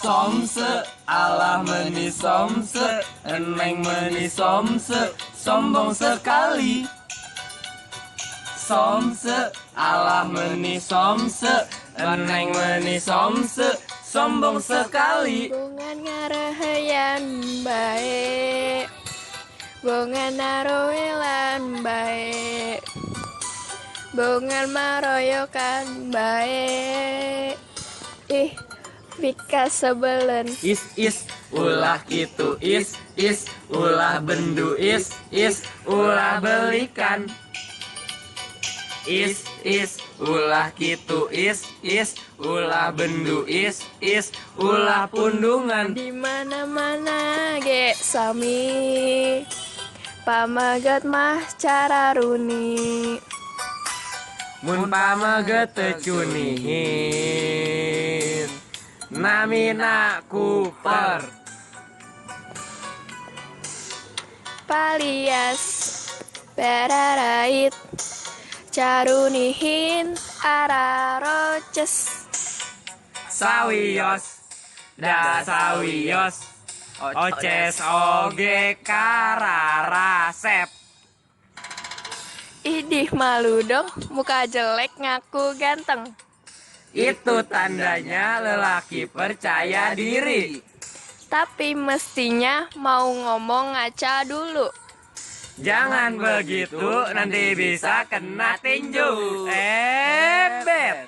SOMSE, alah meni SOMSE, eneng meni SOMSE, sombong sekali. SOMSE, alah meni SOMSE, eneng meni SOMSE, sombong sekali. Bungan ngarahayan baik, bungan narowelan baik, bungan maroyokan baik. Ih, Vika sebelen. Is, ulah gitu is, ulah bendu is, ulah belikan. Is, ulah gitu is, ulah bendu is, ulah pundungan. Di mana-mana ge sami, pamagat mah cara runi. Mun pamaget teu cunihin, namina kuper. Palias berarait, carunihin araroces. Sawiyos, da sawiyos, oces oge kararasep. Idih malu dong, muka jelek ngaku ganteng. Itu tandanya lelaki percaya diri. Tapi mestinya mau ngomong ngaca dulu. Jangan begitu, nanti bisa kena tinju. Bet.